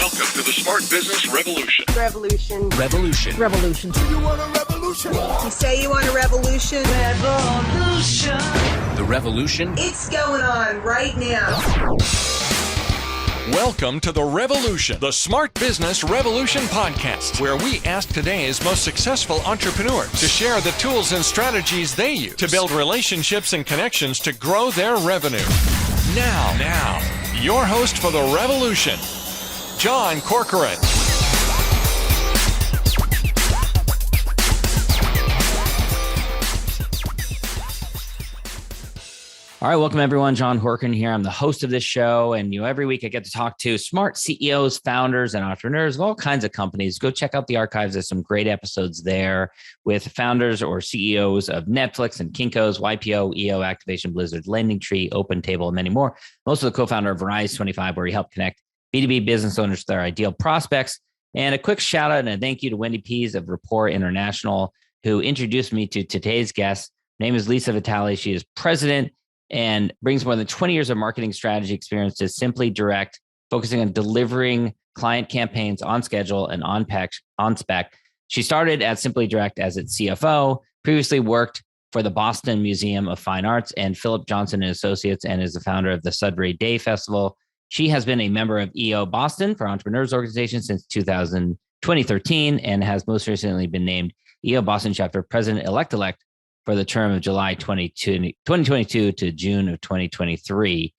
Welcome to the Smart Business Revolution. Revolution. Revolution. Revolution. You want a revolution? You say you want a revolution? Revolution. The revolution. It's going on right now. Welcome to The Revolution, the Smart Business Revolution podcast, where we ask today's most successful entrepreneurs to share the tools and strategies they use to build relationships and connections to grow their revenue. Now, your host for The Revolution, John Corcoran. All right, welcome everyone. John Corcoran here. I'm the host of this show, and every week I get to talk to smart CEOs, founders, and entrepreneurs of all kinds of companies. Go check out the archives. There's some great episodes there with founders or CEOs of Netflix and Kinko's, YPO, EO, Activation, Blizzard, LendingTree, OpenTable, and many more. I'm also the co-founder of Rise 25, where we help connect B2B business owners to their ideal prospects. And a quick shout out and a thank you to Wendy Pease of Rapport International, who introduced me to today's guest. Her name is Lisa Vitale. She is president and brings more than 20 years of marketing strategy experience to SimplyDIRECT, focusing on delivering client campaigns on schedule and on spec. She started at SimplyDIRECT as its CFO, previously worked for the Boston Museum of Fine Arts and Philip Johnson and Associates, and is the founder of the Sudbury Day Festival. She has been a member of EO Boston for Entrepreneurs Organization since 2013, and has most recently been named EO Boston Chapter President-elect for the term of July 2022 to June of 2023.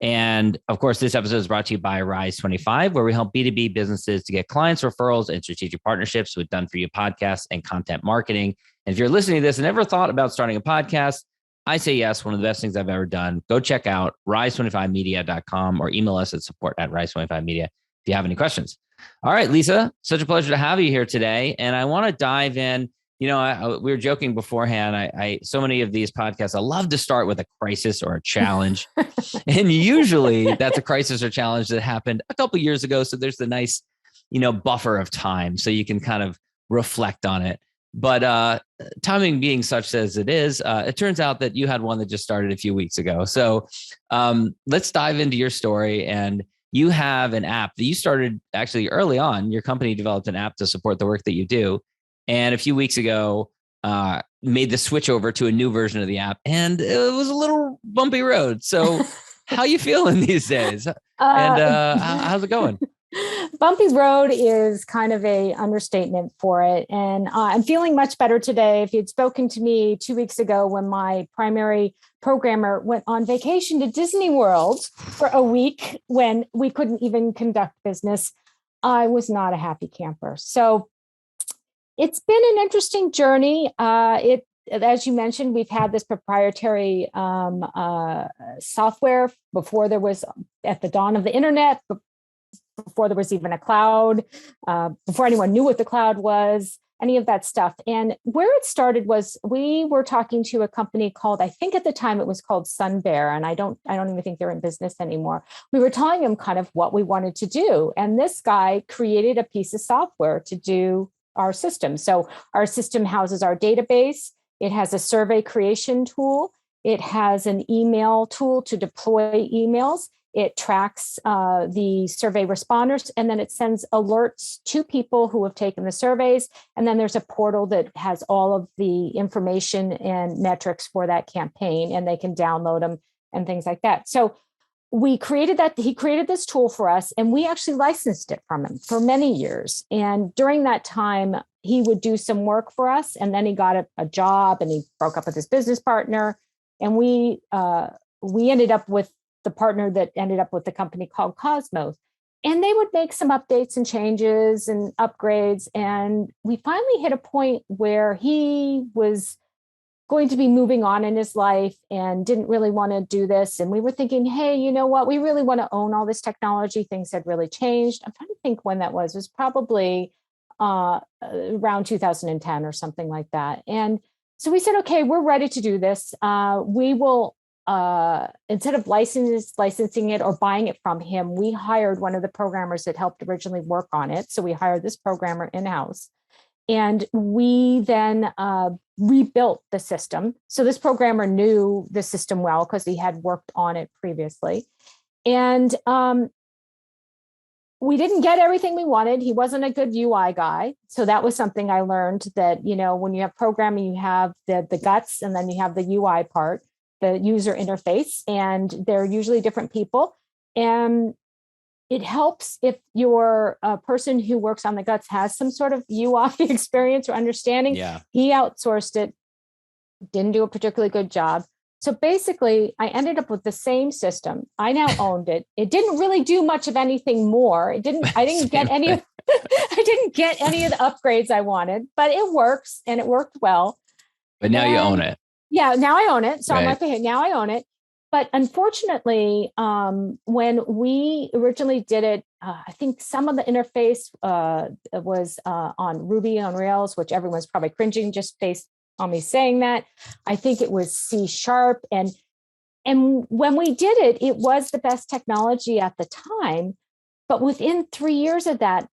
And of course, this episode is brought to you by Rise 25, where we help B2B businesses to get clients, referrals, and strategic partnerships with done-for-you podcasts and content marketing. And if you're listening to this and never thought about starting a podcast, I say yes, one of the best things I've ever done. Go check out rise25media.com or email us at support@rise25media if you have any questions. All right, Lisa, such a pleasure to have you here today. And I want to dive in. We were joking beforehand. I so many of these podcasts, I love to start with a crisis or a challenge. And usually that's a crisis or challenge that happened a couple of years ago. So there's the nice, buffer of time so you can kind of reflect on it. But timing being such as it is, it turns out that you had one that just started a few weeks ago. So let's dive into your story. And you have an app that you started actually early on. Your company developed an app to support the work that you do. And a few weeks ago, made the switch over to a new version of the app, and it was a little bumpy road. So how you feeling these days? And how's it going? Bumpy road is kind of a understatement for it. And I'm feeling much better today. If you'd spoken to me 2 weeks ago when my primary programmer went on vacation to Disney World for a week when we couldn't even conduct business, I was not a happy camper. So it's been an interesting journey. As you mentioned, we've had this proprietary software before there was, at the dawn of the internet, before there was even a cloud, before anyone knew what the cloud was, any of that stuff. And where it started was we were talking to a company called, I think at the time it was called Sunbear, and I don't even think they're in business anymore. We were telling them kind of what we wanted to do, and this guy created a piece of software to do our system. So our system houses our database. It has a survey creation tool. It has an email tool to deploy emails. It tracks the survey responders, and then it sends alerts to people who have taken the surveys. And then there's a portal that has all of the information and metrics for that campaign, and they can download them and things like that. So we created that. He created this tool for us, and we actually licensed it from him for many years. And during that time, he would do some work for us, and then he got a job, and he broke up with his business partner. And we ended up with the partner that ended up with the company called Cosmos. And they would make some updates and changes and upgrades. And we finally hit a point where he was going to be moving on in his life and didn't really want to do this. And we were thinking, hey, you know what? We really want to own all this technology. Things had really changed. I'm trying to think when that was. It was probably around 2010 or something like that. And so we said, okay, we're ready to do this. We will, instead of licensing it or buying it from him, we hired one of the programmers that helped originally work on it. So we hired this programmer in-house. And we then rebuilt the system. So this programmer knew the system well because he had worked on it previously. And we didn't get everything we wanted. He wasn't a good UI guy. So that was something I learned, that, you know, when you have programming, you have the guts, and then you have the UI part, the user interface, and they're usually different people. And it helps if your person who works on the guts has some sort of UI experience or understanding. Yeah. He outsourced it, didn't do a particularly good job. So basically, I ended up with the same system. I now owned it. It didn't really do much of anything more. I didn't get any of I didn't get any of the upgrades I wanted, but it works, and it worked well. But now you own it. Yeah, now I own it. So I'm Right. like, okay, now I own it. But unfortunately, when we originally did it, I think some of the interface was on Ruby on Rails, which everyone's probably cringing just based on me saying that. I think it was C#. And when we did it, it was the best technology at the time. But within 3 years of that,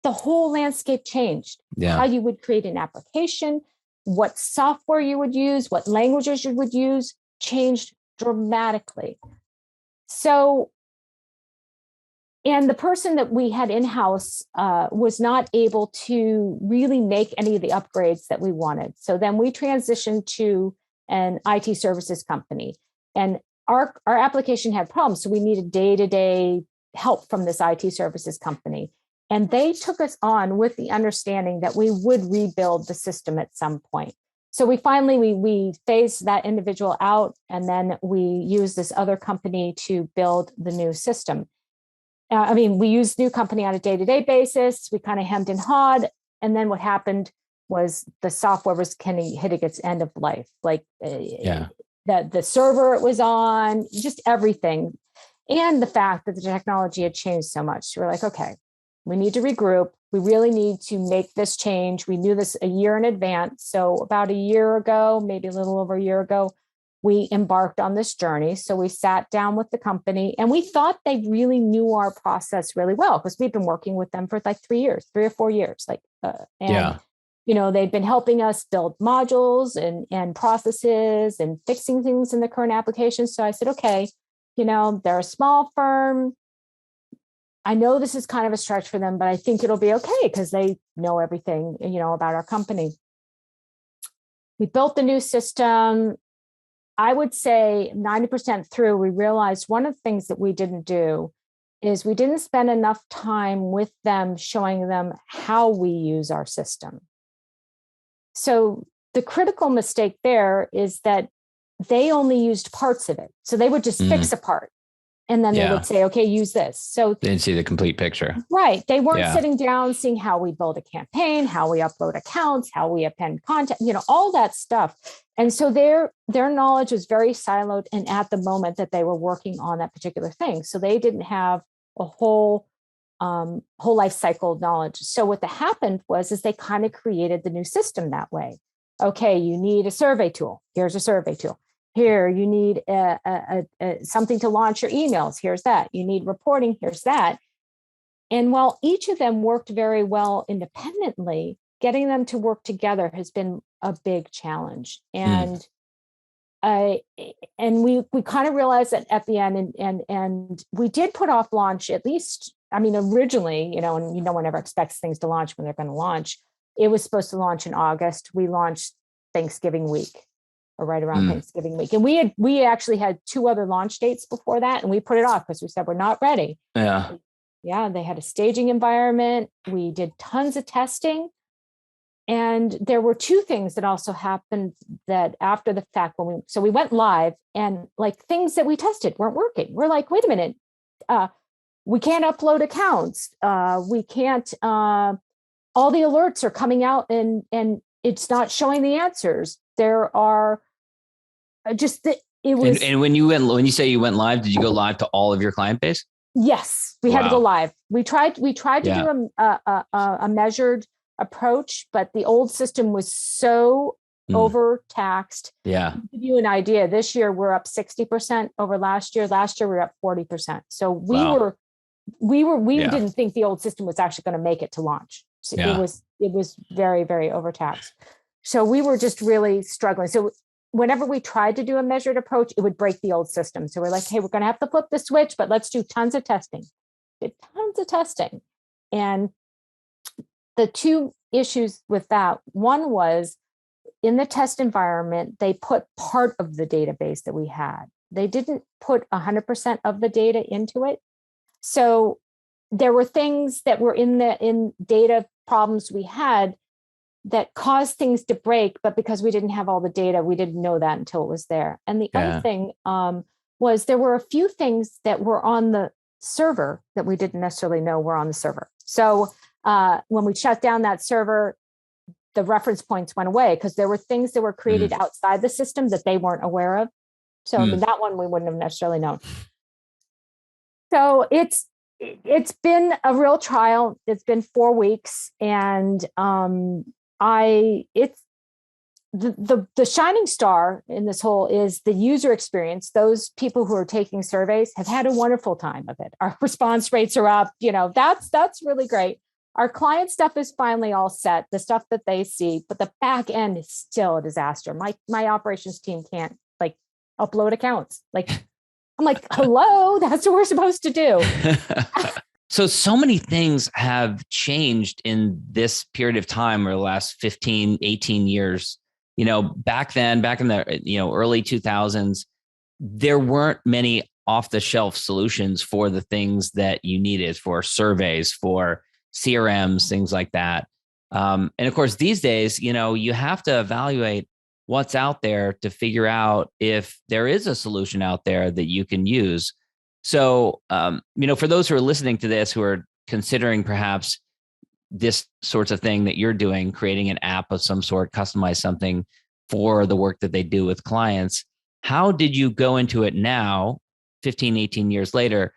the whole landscape changed. Yeah. How you would create an application, what software you would use, what languages you would use changed dramatically. So, and the person that we had in-house was not able to really make any of the upgrades that we wanted. So then we transitioned to an IT services company, and our application had problems. So we needed day-to-day help from this IT services company. And they took us on with the understanding that we would rebuild the system at some point. So we finally, we phased that individual out, and then we used this other company to build the new system. We used new company on a day-to-day basis. We kind of hemmed and hawed. And then what happened was the software was kind of hitting its end of life. Like the server it was on, just everything. And the fact that the technology had changed so much. So we're like, okay, we need to regroup. We really need to make this change. We knew this a year in advance. So about a year ago, maybe a little over a year ago, we embarked on this journey. So we sat down with the company, and we thought they really knew our process really well, because we've been working with them for like 3 or 4 years. You know, they've been helping us build modules and processes and fixing things in the current application. So I said, okay, you know, they're a small firm. I know this is kind of a stretch for them, but I think it'll be okay because they know everything, you know, about our company. We built the new system. I would say 90% through, we realized one of the things that we didn't do is we didn't spend enough time with them showing them how we use our system. So the critical mistake there is that they only used parts of it. So they would just fix a part, and then they would say, okay, use this. So they didn't see the complete picture. Right. They weren't sitting down, seeing how we build a campaign, how we upload accounts, how we append content, you know, all that stuff. And so their knowledge was very siloed, and at the moment that they were working on that particular thing. So they didn't have a whole life cycle knowledge. So what happened was they kind of created the new system that way. Okay, you need a survey tool. Here's a survey tool. Here, you need something to launch your emails. Here's that. You need reporting. Here's that. And while each of them worked very well independently, getting them to work together has been a big challenge. And we kind of realized that at the end, and we did put off launch at least. I mean, originally, you know, and no one ever expects things to launch when they're going to launch. It was supposed to launch in August. We launched Thanksgiving week, or right around Thanksgiving week. And we actually had 2 other launch dates before that, and we put it off because we said we're not ready. Yeah, they had a staging environment. We did tons of testing. And there were 2 things that also happened that after the fact, so we went live, and like things that we tested weren't working. We're like, wait a minute, we can't upload accounts. We can't, all the alerts are coming out and it's not showing the answers. There are just, it was. And when you say you went live, did you go live to all of your client base? Yes, we had to go live. We tried to do a measured approach, but the old system was so overtaxed. Yeah. To give you an idea, this year we're up 60% over last year. Last year we were up 40%. So we didn't think the old system was actually going to make it to launch. So it was very, very overtaxed. So we were just really struggling. So whenever we tried to do a measured approach, it would break the old system. So we're like, hey, we're going to have to flip the switch, but let's do tons of testing. did tons of testing. And the two issues with that, one was in the test environment, they put part of the database that we had. They didn't put 100% of the data into it. So there were things that were in data problems we had that caused things to break, but because we didn't have all the data, we didn't know that until it was there. And the other thing was there were a few things that were on the server that we didn't necessarily know were on the server. So when we shut down that server, the reference points went away because there were things that were created outside the system that they weren't aware of. So that one we wouldn't have necessarily known. So it's been a real trial. It's been 4 weeks, and it's the shining star in this whole is the user experience. Those people who are taking surveys have had a wonderful time of it. Our response rates are up. That's really great. Our client stuff is finally all set, the stuff that they see, but the back end is still a disaster. My operations team can't upload accounts. I'm like, hello, that's what we're supposed to do. So many things have changed in this period of time or the last 15, 18 years. Back then, back in the early 2000s, there weren't many off-the-shelf solutions for the things that you needed for surveys, for CRMs, things like that. And of course, these days, you have to evaluate what's out there to figure out if there is a solution out there that you can use. So, for those who are listening to this, who are considering perhaps this sorts of thing that you're doing, creating an app of some sort, customize something for the work that they do with clients, how did you go into it now, 15, 18 years later?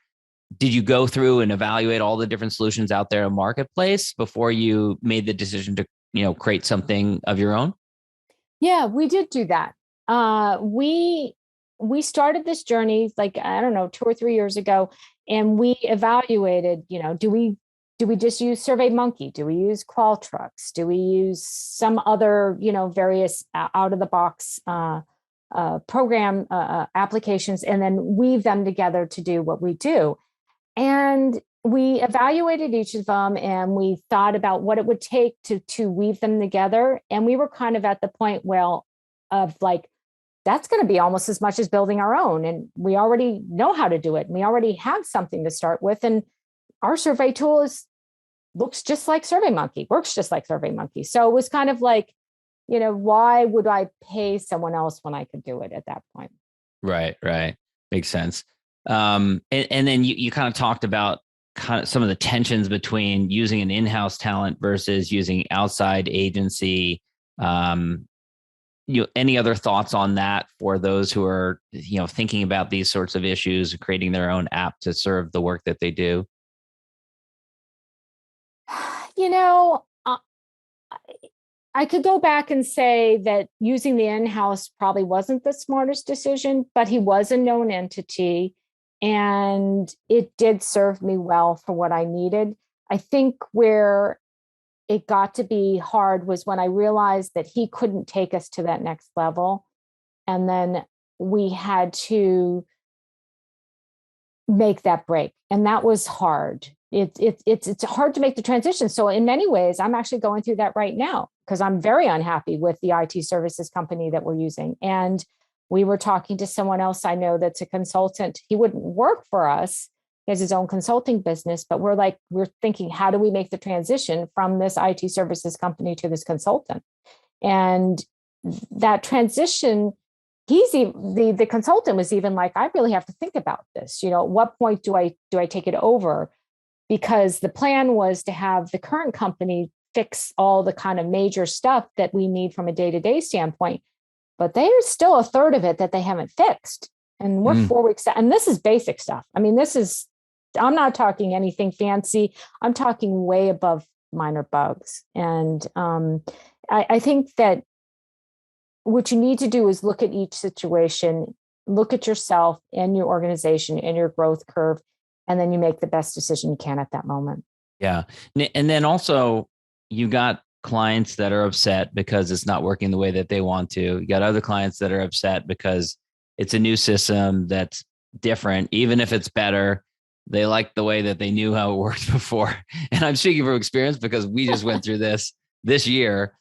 Did you go through and evaluate all the different solutions out there in marketplace before you made the decision to, create something of your own? Yeah, we did do that. We started this journey 2 or 3 years ago, and we evaluated, do we just use SurveyMonkey? Do we use Qualtrics? Do we use some other, various out of the box program applications, and then weave them together to do what we do? And we evaluated each of them, and we thought about what it would take to weave them together. And we were kind of at the point, that's going to be almost as much as building our own. And we already know how to do it. And we already have something to start with. And our survey tool looks just like SurveyMonkey, works just like SurveyMonkey. So it was kind of why would I pay someone else when I could do it at that point? Right. Makes sense. And then you kind of talked about kind of some of the tensions between using an in-house talent versus using outside agency. Any other thoughts on that for those who are, thinking about these sorts of issues, creating their own app to serve the work that they do? I could go back and say that using the in-house probably wasn't the smartest decision, but he was a known entity and it did serve me well for what I needed. I think where it got to be hard was when I realized that he couldn't take us to that next level. And then we had to make that break. And that was hard. It's hard to make the transition. So in many ways, I'm actually going through that right now because I'm very unhappy with the IT services company that we're using. And we were talking to someone else I know that's a consultant. He wouldn't work for us. He has his own consulting business, but we're thinking, how do we make the transition from this IT services company to this consultant? And that transition, the consultant was even like, I really have to think about this. At what point do I take it over? Because the plan was to have the current company fix all the kind of major stuff that we need from a day-to-day standpoint, but there's still a third of it that they haven't fixed. And we're 4 weeks out, and this is basic stuff. I mean, I'm not talking anything fancy. I'm talking way above minor bugs. And I think that what you need to do is look at each situation, look at yourself and your organization and your growth curve, and then you make the best decision you can at that moment. Yeah. And then also you got clients that are upset because it's not working the way that they want to. You got other clients that are upset because it's a new system that's different, even if it's better. They liked the way that they knew how it worked before. And I'm speaking from experience because we just went through this year,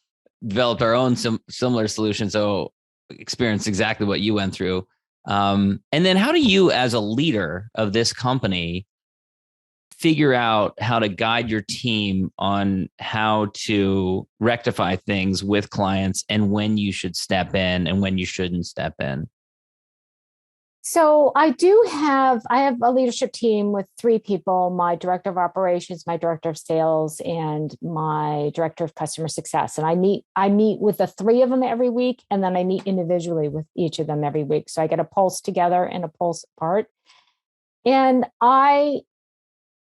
developed our own similar solution. So experienced exactly what you went through. And then how do you, as a leader of this company, figure out how to guide your team on how to rectify things with clients and when you should step in and when you shouldn't step in? So I have a leadership team with 3 people, my director of operations, my director of sales, and my director of customer success. And I meet with the 3 of them every week, and then I meet individually with each of them every week. So I get a pulse together and a pulse apart. And I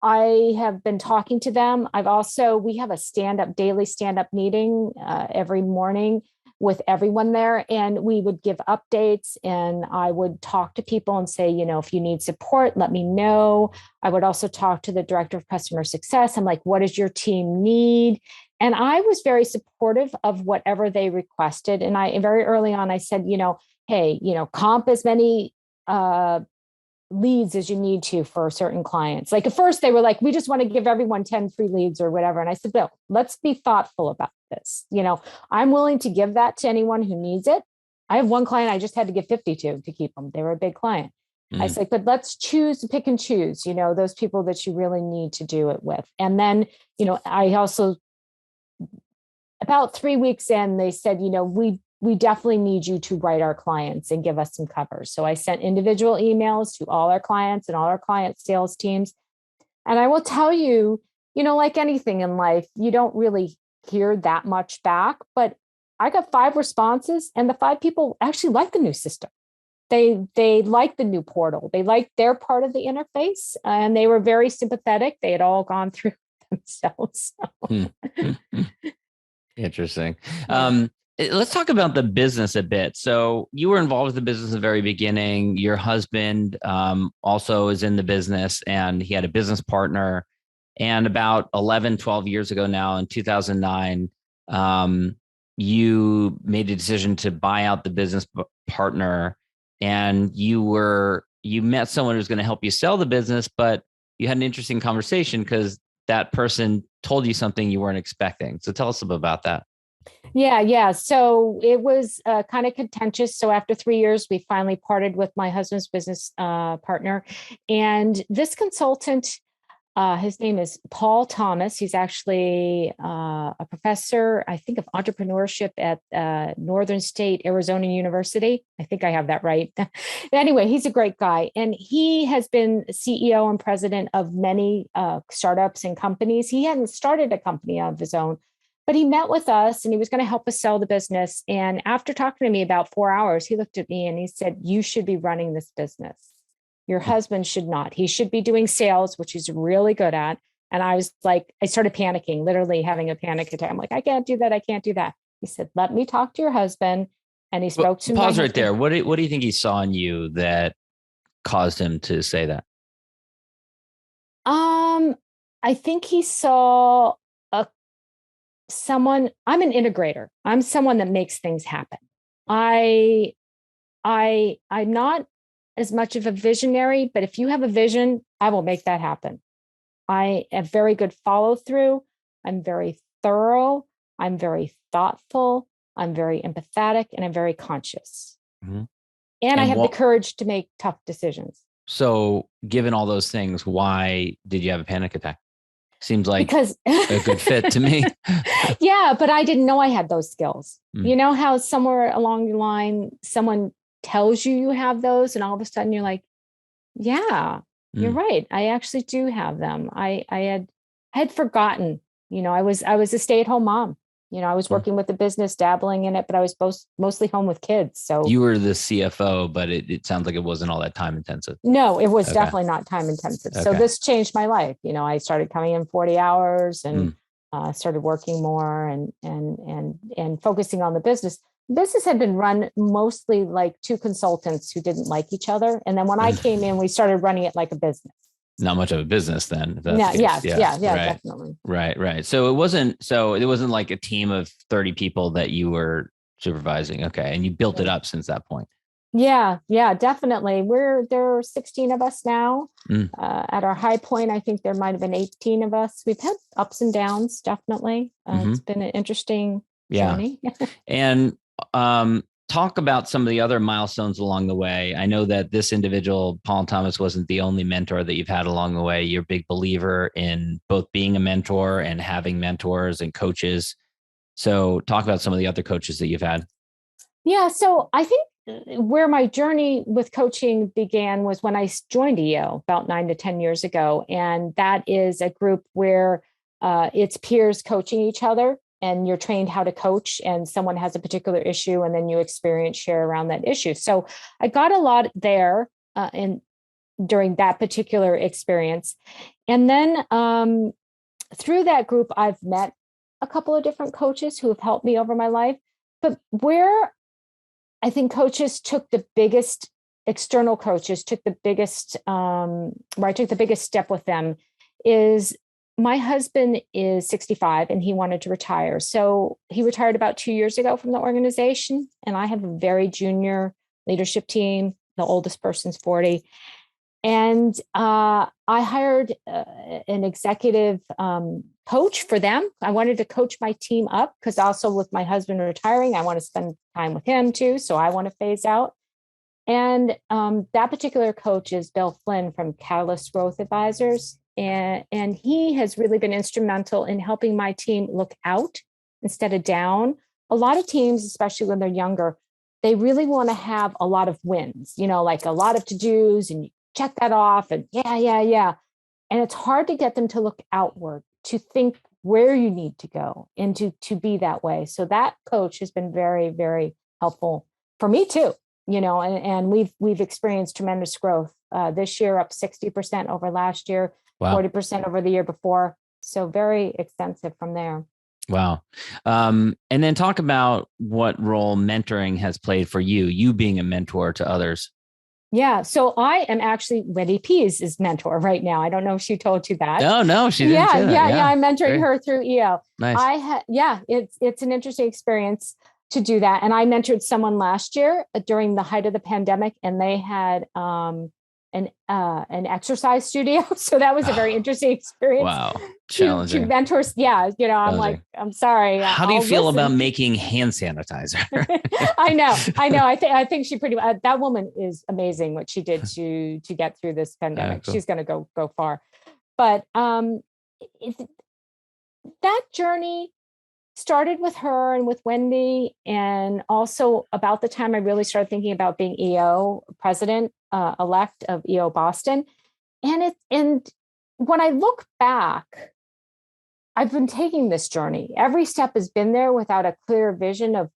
have been talking to them. We have a daily stand-up meeting every morning with everyone there. And we would give updates, and I would talk to people and say, if you need support, let me know. I would also talk to the director of customer success. I'm like, what does your team need? And I was very supportive of whatever they requested. And I, very early on, I said, hey, comp as many leads as you need to for certain clients. Like at first they were like, we just want to give everyone 10 free leads or whatever. And I said, no, let's be thoughtful about this. I'm willing to give that to anyone who needs it. I have one client I just had to give 50 to keep them. They were a big client. I said, but let's pick and choose, those people that you really need to do it with. And then, I also, about 3 weeks in, they said, we definitely need you to write our clients and give us some cover. So I sent individual emails to all our clients and all our client sales teams. And I will tell you, like anything in life, you don't really hear that much back, but I got 5 responses, and the 5 people actually like the new system. They like the new portal. They like their part of the interface, and they were very sympathetic. They had all gone through themselves. Interesting. Let's talk about the business a bit. So you were involved with the business at the very beginning. Your husband also is in the business, and he had a business partner. And about 11, 12 years ago now, in 2009, you made a decision to buy out the business partner, and you met someone who was going to help you sell the business, but you had an interesting conversation because that person told you something you weren't expecting. So tell us about that. Yeah. So it was kind of contentious. So after 3 years, we finally parted with my husband's business partner. And this consultant, his name is Paul Thomas. He's actually a professor, I think, of entrepreneurship at Northern State Arizona University. I think I have that right. Anyway, he's a great guy. And he has been CEO and president of many startups and companies. He hadn't started a company of his own, but he met with us and he was going to help us sell the business. And after talking to me about 4 hours, he looked at me and he said, you should be running this business. Your husband should not. He should be doing sales, which he's really good at. And I was like, I started panicking, literally having a panic attack. I'm like, I can't do that. I can't do that. He said, let me talk to your husband. And he spoke to me. Pause right there. What do you think he saw in you that caused him to say that? I think he saw someone. I'm an integrator. I'm someone that makes things happen. I'm not as much of a visionary, but if you have a vision, I will make that happen. I have very good follow through. I'm very thorough. I'm very thoughtful. I'm very empathetic, and I'm very conscious. Mm-hmm. And I have the courage to make tough decisions. So given all those things, why did you have a panic attack? Seems like a good fit to me. Yeah, but I didn't know I had those skills. You know how somewhere along the line, someone tells you have those, and all of a sudden you're like, yeah, you're right. I actually do have them. I had forgotten, I was a stay-at-home mom. I was working with the business, dabbling in it, but I was mostly home with kids. So you were the CFO, but it sounds like it wasn't all that time intensive. No, it was definitely not time intensive. Okay. So this changed my life. I started coming in 40 hours and started working more and focusing on the business. Business had been run mostly like 2 consultants who didn't like each other. And then when I came in, we started running it like a business. Not much of a business then. Yeah, right. Definitely. Right. So it wasn't like a team of 30 people that you were supervising. Okay. And you built it up since that point. Yeah, definitely. There are 16 of us now. Mm. At our high point, I think there might have been 18 of us. We've had ups and downs, definitely. It's been an interesting journey. And talk about some of the other milestones along the way. I know that this individual, Paul Thomas, wasn't the only mentor that you've had along the way. You're a big believer in both being a mentor and having mentors and coaches. So talk about some of the other coaches that you've had. Yeah, so I think where my journey with coaching began was when I joined EO about 9 to 10 years ago. And that is a group where it's peers coaching each other, and you're trained how to coach, and someone has a particular issue, and then you share around that issue. So I got a lot there during that particular experience. And then through that group, I've met a couple of different coaches who have helped me over my life. But where I think external coaches took the biggest, where I took the biggest step with them is my husband is 65 and he wanted to retire. So he retired about 2 years ago from the organization. And I have a very junior leadership team. The oldest person's 40. And I hired an executive coach for them. I wanted to coach my team up because also with my husband retiring, I want to spend time with him too. So I want to phase out. And that particular coach is Bill Flynn from Catalyst Growth Advisors. And he has really been instrumental in helping my team look out instead of down. A lot of teams, especially when they're younger, they really want to have a lot of wins, like a lot of to-dos, and you check that off and yeah. And it's hard to get them to look outward, to think where you need to go and to be that way. So that coach has been very, very helpful for me too, and we've experienced tremendous growth this year, up 60% over last year, wow. 40% over the year before. So very extensive from there. Wow. And then talk about what role mentoring has played for you being a mentor to others. Yeah. So I am actually Wendy P's mentor right now. I don't know if she told you that. Oh, no, she didn't. Yeah. I'm mentoring her through EO. Nice. It's an interesting experience to do that. And I mentored someone last year during the height of the pandemic, and they had an exercise studio. So that was a very interesting experience. Wow. Challenging. To mentors. Yeah. I'm like, I'm sorry. How do you feel about making hand sanitizer? I know. I think she that woman is amazing what she did to get through this pandemic. Cool. She's going to go far. But that journey started with her and with Wendy. And also about the time I really started thinking about being EO president elect of EO Boston. And when I look back, I've been taking this journey. Every step has been there without a clear vision of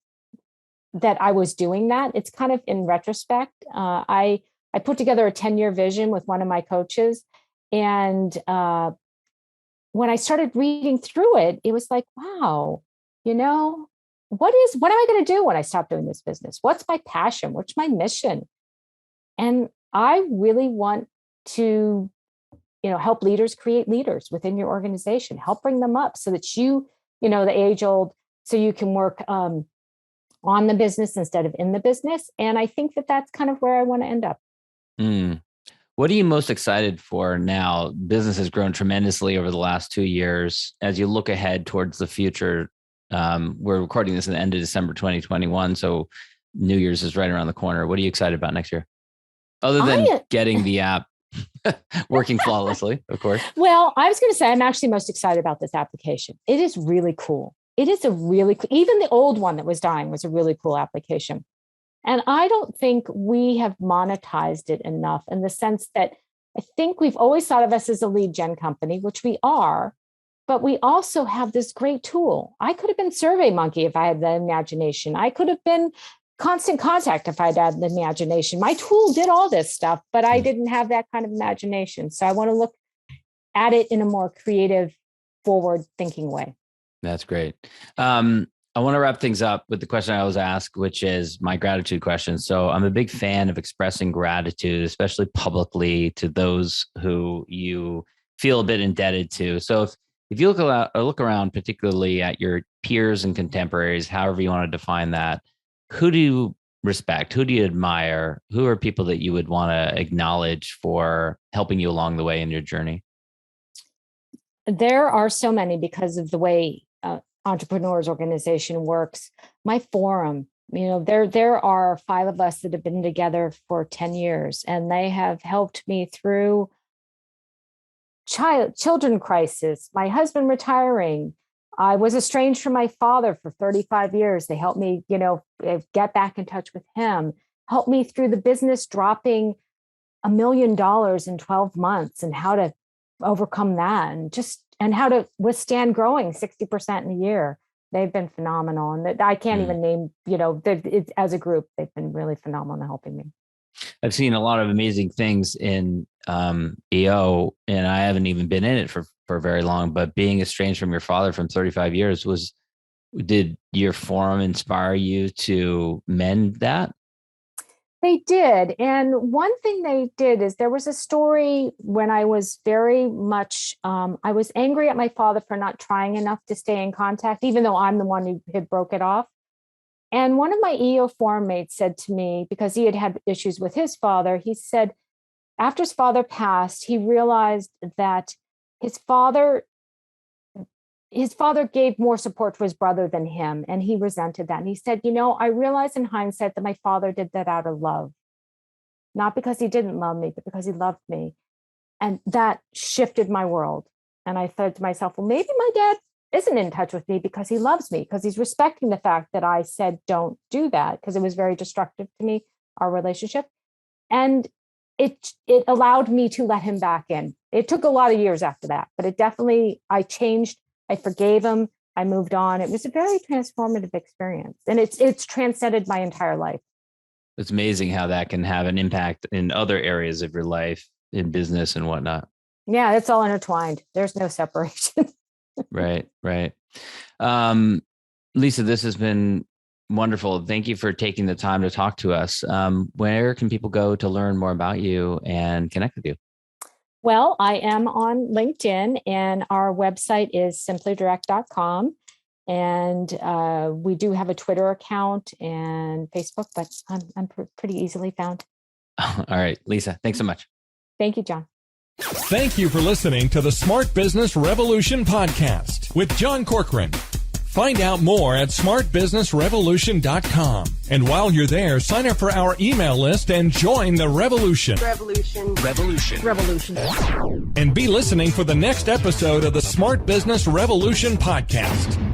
that I was doing that. It's kind of in retrospect. I put together a 10-year vision with one of my coaches. And when I started reading through it, it was like, wow, what am I going to do when I stop doing this business? What's my passion? What's my mission? And I really want to help leaders create leaders within your organization, help bring them up so that the age old, so you can work on the business instead of in the business. And I think that that's kind of where I want to end up. What are you most excited for now? Business has grown tremendously over the last 2 years. As you look ahead towards the future, we're recording this at the end of December 2021. So New Year's is right around the corner. What are you excited about next year? Other than getting the app working flawlessly, of course. Well, I was going to say, I'm actually most excited about this application. It is really cool. It is even the old one that was dying was a really cool application. And I don't think we have monetized it enough in the sense that I think we've always thought of us as a lead gen company, which we are, but we also have this great tool. I could have been SurveyMonkey if I had the imagination. I could have been Constant Contact if I'd had the imagination. My tool did all this stuff, but I didn't have that kind of imagination. So I want to look at it in a more creative, forward-thinking way. That's great. I want to wrap things up with the question I always ask, which is my gratitude question. So I'm a big fan of expressing gratitude, especially publicly, to those who you feel a bit indebted to. So if you look around, particularly at your peers and contemporaries, however you want to define that, who do respect? Who do you admire? Who are people that you would want to acknowledge for helping you along the way in your journey? There are so many because of the way Entrepreneurs Organization works. My forum, there are 5 of us that have been together for 10 years, and they have helped me through children crisis, my husband retiring. I was estranged from my father for 35 years. They helped me, get back in touch with him, helped me through the business dropping $1 million in 12 months and how to overcome that, and how to withstand growing 60% in a year. They've been phenomenal. And I can't even name, as a group, they've been really phenomenal in helping me. I've seen a lot of amazing things in EO, and I haven't even been in it for very long, but being estranged from your father from 35 years, did your forum inspire you to mend that? They did. And one thing they did is there was a story when I was very much, I was angry at my father for not trying enough to stay in contact, even though I'm the one who had broke it off. And one of my EO forum mates said to me, because he had had issues with his father, he said, after his father passed, he realized that his father gave more support to his brother than him, and he resented that. And he said, I realized in hindsight that my father did that out of love, not because he didn't love me, but because he loved me. And that shifted my world. And I thought to myself, well, maybe my dad isn't in touch with me because he loves me, because he's respecting the fact that I said, don't do that, because it was very destructive to me, our relationship. And it allowed me to let him back in. It took a lot of years after that, but I changed. I forgave him. I moved on. It was a very transformative experience, and it's transcended my entire life. It's amazing how that can have an impact in other areas of your life, in business and whatnot. Yeah, it's all intertwined. There's no separation. Right. Lisa, this has been wonderful. Thank you for taking the time to talk to us. Where can people go to learn more about you and connect with you? Well, I am on LinkedIn, and our website is simplydirect.com. And we do have a Twitter account and Facebook, but I'm pretty easily found. All right, Lisa, thanks so much. Thank you, John. Thank you for listening to the Smart Business Revolution podcast with John Corcoran. Find out more at smartbusinessrevolution.com. And while you're there, sign up for our email list and join the revolution. Revolution. And be listening for the next episode of the Smart Business Revolution podcast.